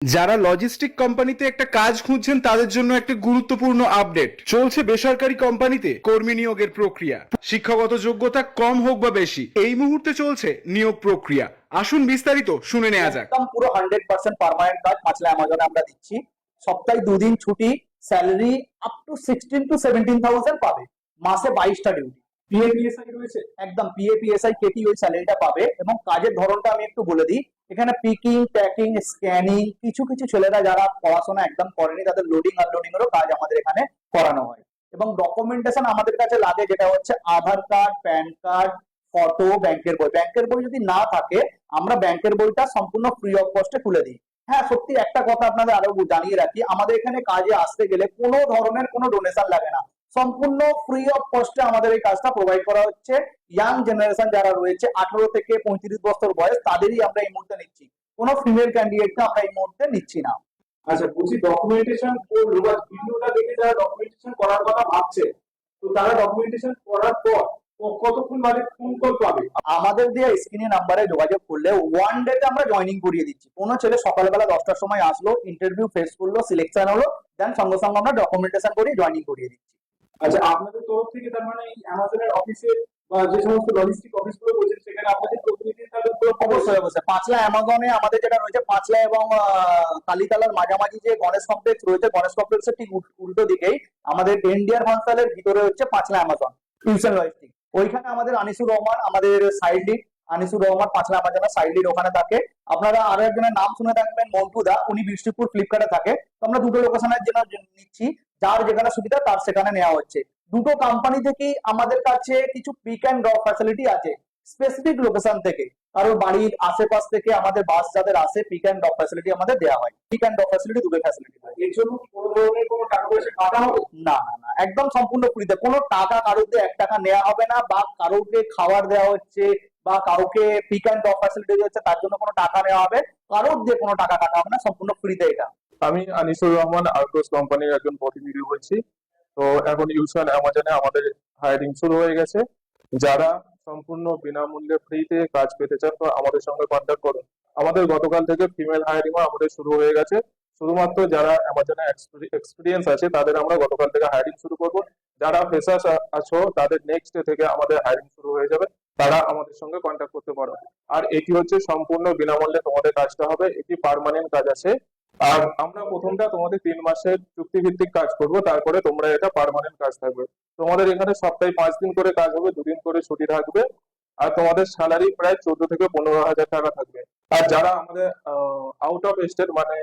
যারা লজিস্টিক কোম্পানিতে একটা কাজ খুঁজছেন তাদের জন্য একটা গুরুত্বপূর্ণ আপডেট চলছে। বেসরকারি কোম্পানিতে কর্মী নিয়োগের প্রক্রিয়া, শিক্ষাগত যোগ্যতা কম হোক বা বেশি, এই মুহূর্তে চলছে নিয়োগ প্রক্রিয়া। আসুন বিস্তারিত শুনে নেওয়া যাক। একদম পুরো 100% পার্মানেন্ট কাজ পাঁচলা অ্যামাজনে আমরা দিচ্ছি। সপ্তাহে 2 দিন ছুটি, স্যালারি আপ টু 16 to 17,000 পাবে, মাসে 22টা ডিউটি। পিএপিএসআই রয়েছে, একদম পিএপিএসআই কেটি ওই স্যালারিটা পাবে। এবং কাজের ধরনটা আমি একটু বলে দিই, এখানে পিকিং, প্যাকিং, স্ক্যানিং, কিছু কিছু ছেলেরা যারা পড়াশোনা একদম করেনি তাদের লোডিং আনলোডিং এরও কাজ আমাদের এখানে করানো হয়। এবং ডকুমেন্টেশন আমাদের কাছে লাগে যেটা হচ্ছে আধার কার্ড, প্যান কার্ড, ফটো, ব্যাংকের বই। ব্যাংকের বই যদি না থাকে আমরা ব্যাংকের বইটা সম্পূর্ণ ফ্রি অফ কস্টে তুলে দিই। হ্যাঁ, সত্যি একটা কথা আপনাদের আরো জানিয়ে রাখি, আমাদের এখানে কাজে আসতে গেলে কোনো ধরনের কোনো ডোনেশন লাগে না, সম্পূর্ণ ফ্রি অফ কস্টে আমাদের এই কাজটা প্রোভাইড করা হচ্ছে। ইয়াং জেনারেশন যারা রয়েছে 18 থেকে 35 বছর বয়স, তাদেরই আমরা এই মুহূর্তে নিচ্ছি, কোনো ফিমেল ক্যান্ডিডেটকে আমরা এই মুহূর্তে নিচ্ছি না। আচ্ছা, বলছি ডকুমেন্টেশন করলো বা ভিডিওটা দেখে যারা ডকুমেন্টেশন করার কথা ভাবছে, তো তারা ডকুমেন্টেশন করার পর কতক্ষণ বাদে ফোন কল পাবে? আমাদের দিয়ে স্ক্রিনে নাম্বারে যোগাযোগ করলে 1 ডেতে আমরা জয়েনিং করিয়ে দিচ্ছি। কোনো ছেলে সকালবেলা 10টার সময় আসলো, ইন্টারভিউ ফেস করলো, সিলেকশন হলো, দেন সঙ্গে সঙ্গে আমরা ডকুমেন্টেশন করিয়ে জয়েনিং করিয়ে দিচ্ছি। আচ্ছা, আপনাদের তরফ থেকে তার মানে এই অ্যামাজনের অফিসে বা যে সমস্ত লজিস্টিক অফিসগুলো বলছেন সেখানে আপনাদের প্রতিনিধি তাদের অবশ্যই অবশ্যই পাঁচলা অ্যামাজনে আমাদের যেটা রয়েছে, পাঁচলা এবং কালীতলার মাঝামাঝি যে গণেশ কমপ্লেক্স রয়েছে, গণেশ কমপ্লেক্সের ঠিক উল্টো দিকেই আমাদের এনডিআর হাসপাতালের ভিতরে হচ্ছে পাঁচলা অ্যামাজন টিউশন লজিস্টিক। ওইখানে আমাদের আনিসুর রহমান, আমাদের সাইড লিড আনিসুর রহমান, পাঁচলা অ্যামাজনের সাইড লিড ওখানে থাকে। আপনারা আরো একজনের নাম শুনে থাকবেন, মন্টুদা, উনি বিষ্ণুপুর ফ্লিপকার্টে থাকে। তো আমরা দুটো লোকেশনের জন্য নিচ্ছি, যার যেখানে সুবিধা তার সেখানে নেওয়া হচ্ছে। দুটো কোম্পানি থেকেই আমাদের কাছে কিছু পিক অ্যান্ড ড্রপ ফ্যাসিলিটি আছে স্পেসিফিক লোকেশন থেকে। কারোর বাড়ির আশেপাশ থেকে আমাদের বাস যাদের আসে, পিক অ্যান্ড ড্রপ ফ্যাসিলিটি আমাদের দেওয়া হয়। পিক অ্যান্ড ড্রপ ফ্যাসিলিটি দুটো ফ্যাসিলিটি হয়। এর জন্য কোনো ধরনের কোনো টাকা পয়সা কাটা হবে না না না, একদম সম্পূর্ণ ফ্রিতে, কোনো টাকা কারোর দিয়ে 1 টাকা নেওয়া হবে না, বা কারোকে খাবার দেওয়া হচ্ছে বা কারোকে পিক অ্যান্ড ড্রপ ফ্যাসিলিটি হচ্ছে তার জন্য কোনো টাকা নেওয়া হবে, কারোর দিয়ে কোনো টাকা কাটা হবে না, সম্পূর্ণ ফ্রিতে এটা। আমি আনিসুর রহমান আর্কোস কোম্পানির একজন প্রতিনিধি বলছি। তো এখন ইউশন অ্যামাজনে আমাদের হায়ারিং শুরু হয়ে গেছে। যারা সম্পূর্ণ বিনামূল্যে ফ্রিতে কাজ পেতে চান তো আমাদের সঙ্গে কন্ট্যাক্ট করুন। আমাদের গতকাল থেকে ফিমেল হায়ারিংও আমাদের শুরু হয়ে গেছে। শুধুমাত্র যারা অ্যামাজনে এক্সপিরিয়েন্স আছে তাদের আমরা গতকাল থেকে হায়ারিং শুরু করব। যারা ফ্রেশার্স আছো তাদের নেক্সট ডে থেকে আমাদের হায়ারিং শুরু হয়ে যাবে, তারা আমাদের সঙ্গে কন্ট্যাক্ট করতে পারো। আর এটি হচ্ছে সম্পূর্ণ বিনামূল্যে তোমাদের কাজটা হবে, এটি পার্মানেন্ট কাজ আছে। আর আমরা প্রথমটা তোমাদের 3 মাসের চুক্তিভিত্তিক কাজ করব, তারপরে তোমরা এটা পার্মানেন্ট কাজ থাকবে। তোমাদের এখানে সপ্তাহে 5 দিন করে কাজ হবে, 2 দিন করে ছুটি থাকবে। আর তোমাদের স্যালারি প্রায় 14 থেকে 15 হাজার টাকা থাকবে। আর যারা আমাদের আউট অফ স্টেট মানে